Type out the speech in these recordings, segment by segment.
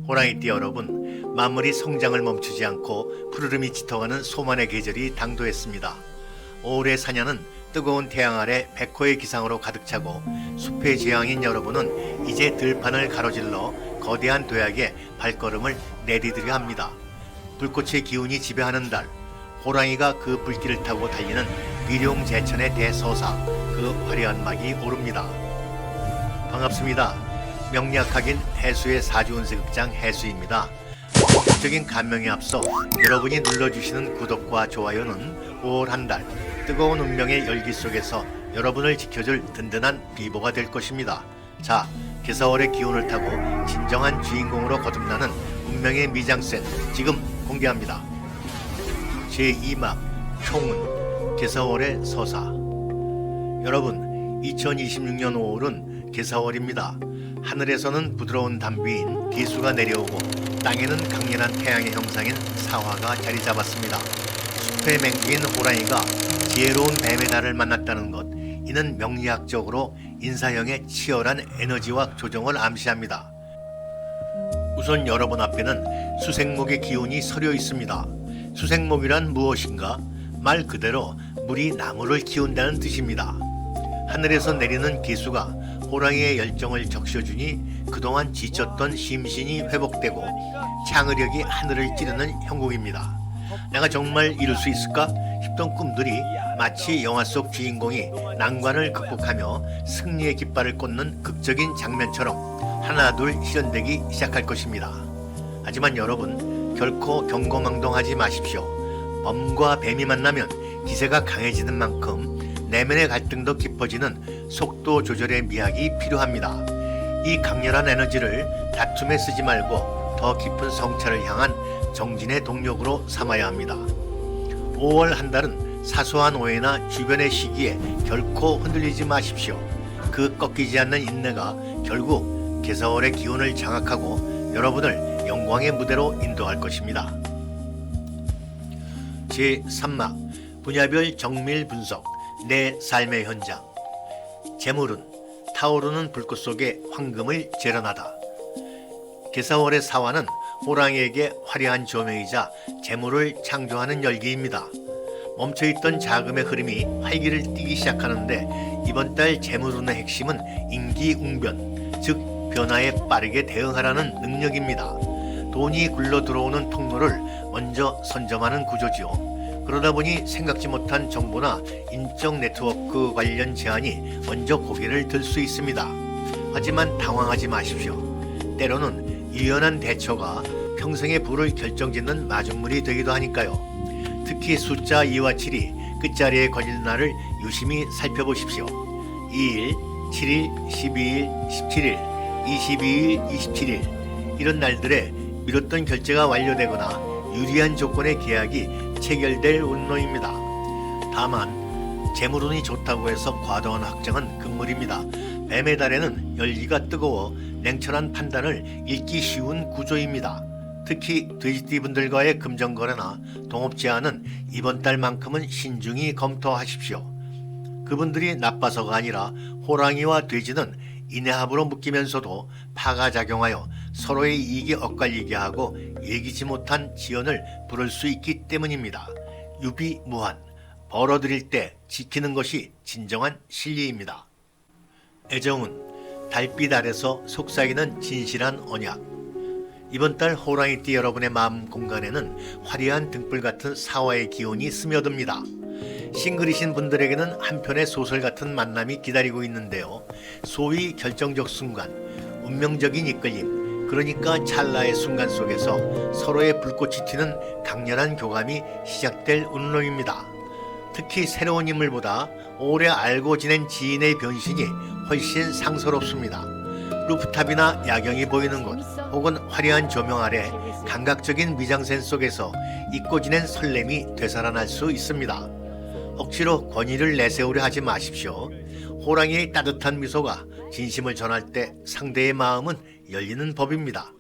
호랑이띠 여러분, 만물이 성장을 멈추지 않고 푸르름이 짙어가는 소만의 계절이 당도했습니다. 5월의 사냐는 뜨거운 태양 아래 백호의 기상으로 가득 차고 숲의 재앙인 여러분은 이제 들판을 가로질러 거대한 도약에 발걸음을 내디디려 합니다. 불꽃의 기운이 지배하는 달, 호랑이가 그 불길을 타고 달리는 위룡제천의 대서사, 그 화려한 막이 오릅니다. 반갑습니다. 명리학학인 해수의 사주운세 극장 해수입니다. 본격적인 감명에 앞서 여러분이 눌러주시는 구독과 좋아요는 5월 한 달 뜨거운 운명의 열기 속에서 여러분을 지켜줄 든든한 비보가 될 것입니다. 자, 개사월의 기운을 타고 진정한 주인공으로 거듭나는 운명의 미장센 지금 공개합니다. 제2막 총운 개사월의 서사. 여러분, 2026년 5월은 개사월입니다. 하늘에서는 부드러운 단비인 기수가 내려오고 땅에는 강렬한 태양의 형상인 사화가 자리 잡았습니다. 숲의 맹주인 호랑이가 지혜로운 뱀의 달을 만났다는 것, 이는 명리학적으로 인사형의 치열한 에너지와 조정을 암시합니다. 우선 여러분 앞에는 수생목의 기운이 서려 있습니다. 수생목이란 무엇인가? 말 그대로 물이 나무를 키운다는 뜻입니다. 하늘에서 내리는 기수가 호랑이의 열정을 적셔주니 그동안 지쳤던 심신이 회복되고 창의력이 하늘을 찌르는 형국입니다. 내가 정말 이룰 수 있을까 싶던 꿈들이 마치 영화 속 주인공이 난관을 극복하며 승리의 깃발을 꽂는 극적인 장면처럼 하나둘 실현되기 시작할 것입니다. 하지만 여러분, 결코 경거망동하지 마십시오. 범과 뱀이 만나면 기세가 강해지는 만큼 내면의 갈등도 깊어지는 속도 조절의 미학이 필요합니다. 이 강렬한 에너지를 다툼에 쓰지 말고 더 깊은 성찰을 향한 정진의 동력으로 삼아야 합니다. 5월 한 달은 사소한 오해나 주변의 시기에 결코 흔들리지 마십시오. 그 꺾이지 않는 인내가 결국 개사월의 기운을 장악하고 여러분을 영광의 무대로 인도할 것입니다. 제3막 분야별 정밀 분석, 내 삶의 현장. 재물은 타오르는 불꽃 속에 황금을 재련하다. 개사월의 사화는 호랑이에게 화려한 조명이자 재물을 창조하는 열기입니다. 멈춰있던 자금의 흐름이 활기를 띠기 시작하는데 이번 달 재물운의 핵심은 임기응변, 즉 변화에 빠르게 대응하라는 능력입니다. 돈이 굴러 들어오는 통로를 먼저 선점하는 구조지요. 그러다 보니 생각지 못한 정보나 인적 네트워크 관련 제안이 먼저 고개를 들 수 있습니다. 하지만 당황하지 마십시오. 때로는 유연한 대처가 평생의 부를 결정짓는 마중물이 되기도 하니까요. 특히 숫자 2와 7이 끝자리에 걸릴 날을 유심히 살펴보십시오. 2일, 7일, 12일, 17일, 22일, 27일 이런 날들에 미뤘던 결제가 완료되거나 유리한 조건의 계약이 체결될 운로입니다. 다만 재물운이 좋다고 해서 과도한 확정은 금물입니다. 뱀의 달에는 열기가 뜨거워 냉철한 판단을 잃기 쉬운 구조입니다. 특히 돼지띠분들과의 금전거래나 동업제한은 이번 달만큼은 신중히 검토하십시오. 그분들이 나빠서가 아니라 호랑이와 돼지는 인해합으로 묶이면서도 파가작용하여 서로의 이익이 엇갈리게 하고 예기치 못한 지연을 부를 수 있기 때문입니다. 유비무한, 벌어들일 때 지키는 것이 진정한 신리입니다. 애정은 달빛 아래서 속삭이는 진실한 언약. 이번 달 호랑이띠 여러분의 마음 공간에는 화려한 등불 같은 사화의 기운이 스며듭니다. 싱글이신 분들에게는 한편의 소설 같은 만남이 기다리고 있는데요. 소위 결정적 순간, 운명적인 이끌림, 그러니까 찰나의 순간 속에서 서로의 불꽃이 튀는 강렬한 교감이 시작될 운로입니다. 특히 새로운 인물보다 오래 알고 지낸 지인의 변신이 훨씬 상서롭습니다. 루프탑이나 야경이 보이는 곳 혹은 화려한 조명 아래 감각적인 미장센 속에서 잊고 지낸 설렘이 되살아날 수 있습니다. 억지로 권위를 내세우려 하지 마십시오. 호랑이의 따뜻한 미소가 진심을 전할 때 상대의 마음은 열리는 법입니다.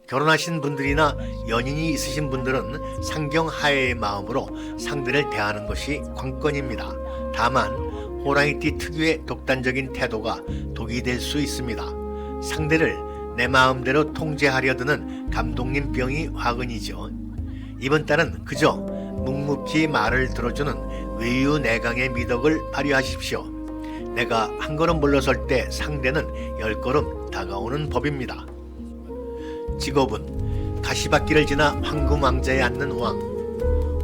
결혼하신 분들이나 연인이 있으신 분들은 상경하애의 마음으로 상대를 대하는 것이 관건입니다. 다만 호랑이띠 특유의 독단적인 태도가 독이 될 수 있습니다. 상대를 내 마음대로 통제하려 드는 감독님 병이 화근이죠. 이번 달은 그저 묵묵히 말을 들어주는 외유내강의 미덕을 발휘하십시오. 내가 한 걸음 물러설 때 상대는 10걸음 다가오는 법입니다. 직업은 가시밭길을 지나 황금왕자에 앉는 왕.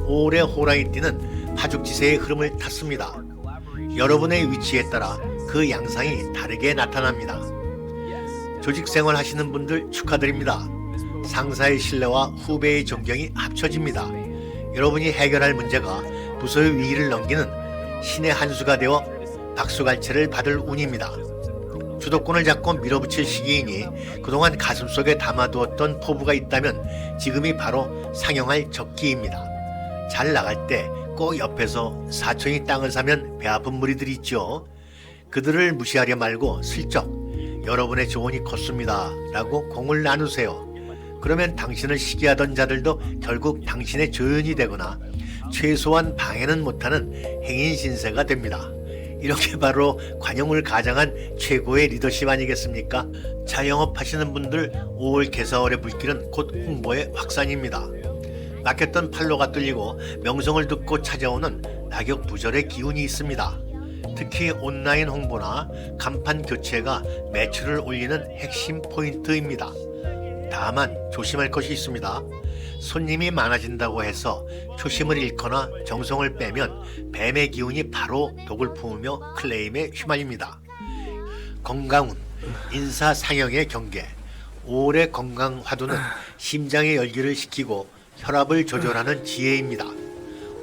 5월의 호랑이띠는 파죽지세의 흐름을 탔습니다. 여러분의 위치에 따라 그 양상이 다르게 나타납니다. 조직생활 하시는 분들 축하드립니다. 상사의 신뢰와 후배의 존경이 합쳐집니다. 여러분이 해결할 문제가 부서의 위기를 넘기는 신의 한 수가 되어 박수갈채를 받을 운입니다. 주도권을 잡고 밀어붙일 시기이니 그동안 가슴속에 담아두었던 포부가 있다면 지금이 바로 상영할 적기입니다. 잘 나갈 때 꼭 옆에서 사촌이 땅을 사면 배 아픈 무리들이 있죠. 그들을 무시하려 말고 슬쩍 여러분의 조언이 컸습니다 라고 공을 나누세요. 그러면 당신을 시기하던 자들도 결국 당신의 조연이 되거나 최소한 방해는 못하는 행인 신세가 됩니다. 이렇게 바로 관용을 가장한 최고의 리더십 아니겠습니까? 자영업 하시는 분들 5월 개사월의 불길은 곧 홍보의 확산입니다. 막혔던 팔로가 뚫리고 명성을 듣고 찾아오는 낙엽부절의 기운이 있습니다. 특히 온라인 홍보나 간판 교체가 매출을 올리는 핵심 포인트입니다. 다만 조심할 것이 있습니다. 손님이 많아진다고 해서 초심을 잃거나 정성을 빼면 뱀의 기운이 바로 독을 품으며 클레임에 휘말립니다. 건강운, 인사상영의 경계. 5월의 건강 화두는 심장의 열기를 식히고 혈압을 조절하는 지혜입니다.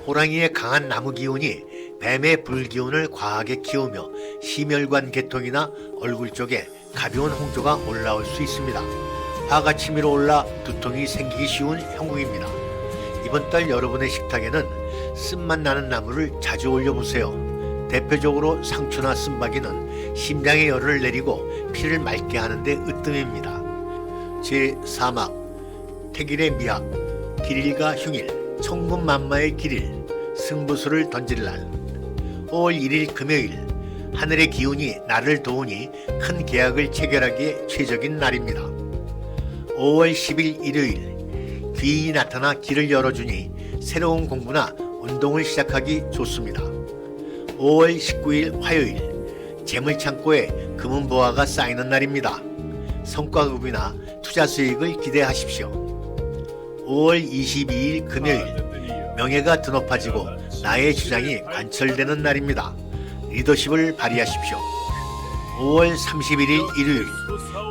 호랑이의 강한 나무 기운이 뱀의 불기운을 과하게 키우며 심혈관 계통이나 얼굴 쪽에 가벼운 홍조가 올라올 수 있습니다. 화가 치밀어 올라 두통이 생기기 쉬운 형국입니다. 이번 달 여러분의 식탁에는 쓴맛 나는 나무를 자주 올려보세요. 대표적으로 상추나 쓴바귀는 심장의 열을 내리고 피를 맑게 하는데 으뜸입니다. 제4막 태길의 미학, 길일과 흉일, 천군만마의 길일, 승부수를 던질 날. 5월 1일 금요일, 하늘의 기운이 나를 도우니 큰 계약을 체결하기에 최적인 날입니다. 5월 10일 일요일, 귀인이 나타나 길을 열어주니 새로운 공부나 운동을 시작하기 좋습니다. 5월 19일 화요일, 재물창고에 금은보화가 쌓이는 날입니다. 성과급이나 투자 수익을 기대하십시오. 5월 22일 금요일, 명예가 드높아지고 나의 주장이 관철되는 날입니다. 리더십을 발휘하십시오. 5월 31일 일요일,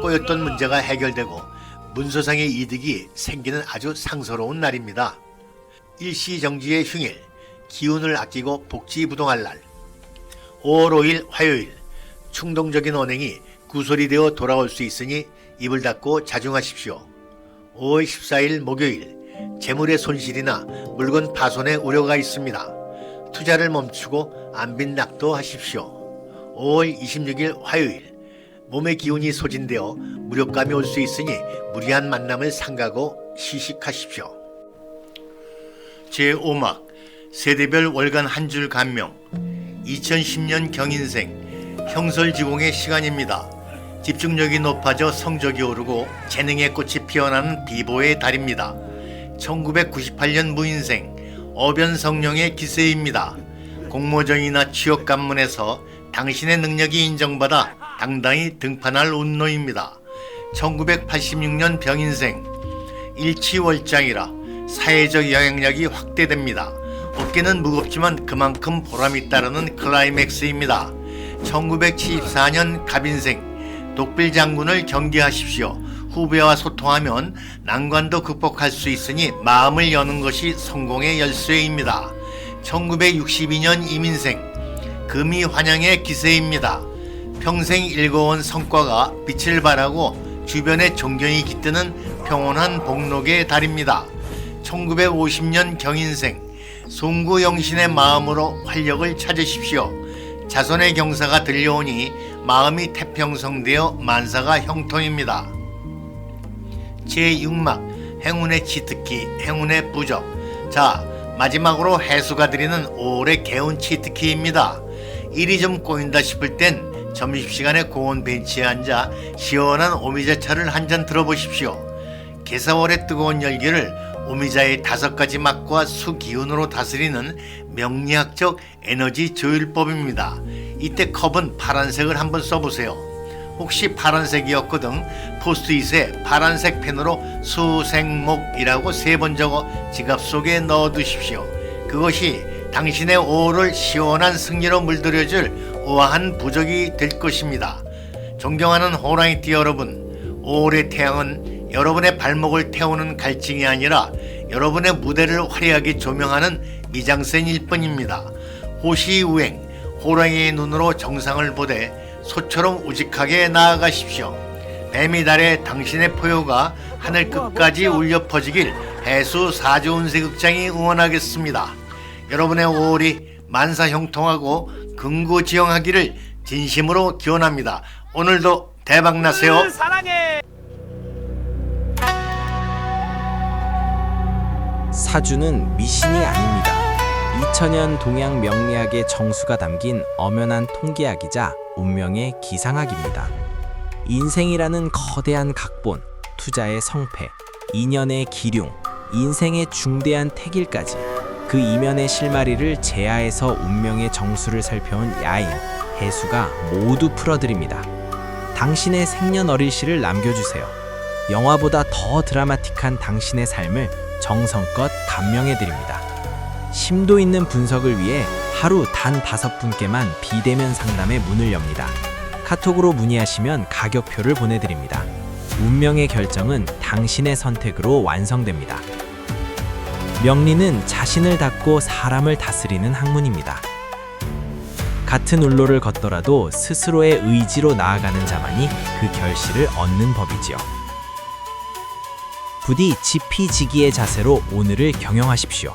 꼬였던 문제가 해결되고 문서상의 이득이 생기는 아주 상서로운 날입니다. 일시정지의 흉일, 기운을 아끼고 복지부동할 날. 5월 5일 화요일, 충동적인 언행이 구설이 되어 돌아올 수 있으니 입을 닫고 자중하십시오. 5월 14일 목요일, 재물의 손실이나 물건 파손의 우려가 있습니다. 투자를 멈추고 안빈낙도 하십시오. 5월 26일 화요일, 몸의 기운이 소진되어 무력감이 올 수 있으니 무리한 만남을 삼가고 시식하십시오. 제5막 세대별 월간 한 줄 간명. 2010년 경인생 형설지공의 시간입니다. 집중력이 높아져 성적이 오르고 재능의 꽃이 피어나는 비보의 달입니다. 1998년 무인생 어변성령의 기세입니다. 공모전이나 취업 관문에서 당신의 능력이 인정받아 당당히 등판할 운노입니다. 1986년 병인생 일치월장이라 사회적 영향력이 확대됩니다. 어깨는 무겁지만 그만큼 보람이 따르는 클라이맥스입니다. 1974년 갑인생 독빌장군을 경계하십시오. 후배와 소통하면 난관도 극복할 수 있으니 마음을 여는 것이 성공의 열쇠입니다. 1962년 이민생 금이 환영의 기세입니다. 평생 일궈온 성과가 빛을 발하고 주변의 존경이 깃드는 평온한 복록의 달입니다. 1950년 경인생 송구영신의 마음으로 활력을 찾으십시오. 자손의 경사가 들려오니 마음이 태평성되어 만사가 형통입니다. 제6막 행운의 치트키, 행운의 부적. 자, 마지막으로 해수가 드리는 5월의 개운 치트키입니다. 일이 좀 꼬인다 싶을 땐 점심시간에 공원 벤치에 앉아 시원한 오미자차를 한 잔 들어보십시오. 개사월의 뜨거운 열기를 오미자의 5가지 맛과 수기운으로 다스리는 명리학적 에너지 조율법입니다. 이때 컵은 파란색을 한번 써보세요. 혹시 파란색이었거든 포스트잇에 파란색 펜으로 수생목이라고 3번 적어 지갑 속에 넣어두십시오. 그것이 당신의 5월을 시원한 승리로 물들여줄 우아한 부적이 될 것입니다. 존경하는 호랑이띠 여러분, 5월의 태양은 여러분의 발목을 태우는 갈증이 아니라 여러분의 무대를 화려하게 조명하는 미장센일 뿐입니다. 호시우행, 호랑이의 눈으로 정상을 보되 소처럼 우직하게 나아가십시오. 뱀이 달에 당신의 포효가 하늘 끝까지 울려 퍼지길 해수 사조운세 극장이 응원하겠습니다. 여러분의 5월이 만사형통하고 긍고지영하기를 진심으로 기원합니다. 오늘도 대박나세요. 사랑해. 사주는 미신이 아닙니다. 2000년 동양 명리학의 정수가 담긴 엄연한 통계학이자 운명의 기상학입니다. 인생이라는 거대한 각본, 투자의 성패, 인연의 기륭, 인생의 중대한 태길까지 그 이면의 실마리를 제하에서 운명의 정수를 살펴온 야인, 해수가 모두 풀어드립니다. 당신의 생년월일시를 남겨주세요. 영화보다 더 드라마틱한 당신의 삶을 정성껏 감명해드립니다. 심도 있는 분석을 위해 하루 단 5분께만 비대면 상담의 문을 엽니다. 카톡으로 문의하시면 가격표를 보내드립니다. 운명의 결정은 당신의 선택으로 완성됩니다. 명리는 자신을 닫고 사람을 다스리는 학문입니다. 같은 울로를 걷더라도 스스로의 의지로 나아가는 자만이 그 결실을 얻는 법이지요. 부디 지피지기의 자세로 오늘을 경영하십시오.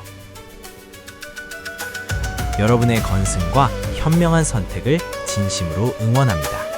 여러분의 건승과 현명한 선택을 진심으로 응원합니다.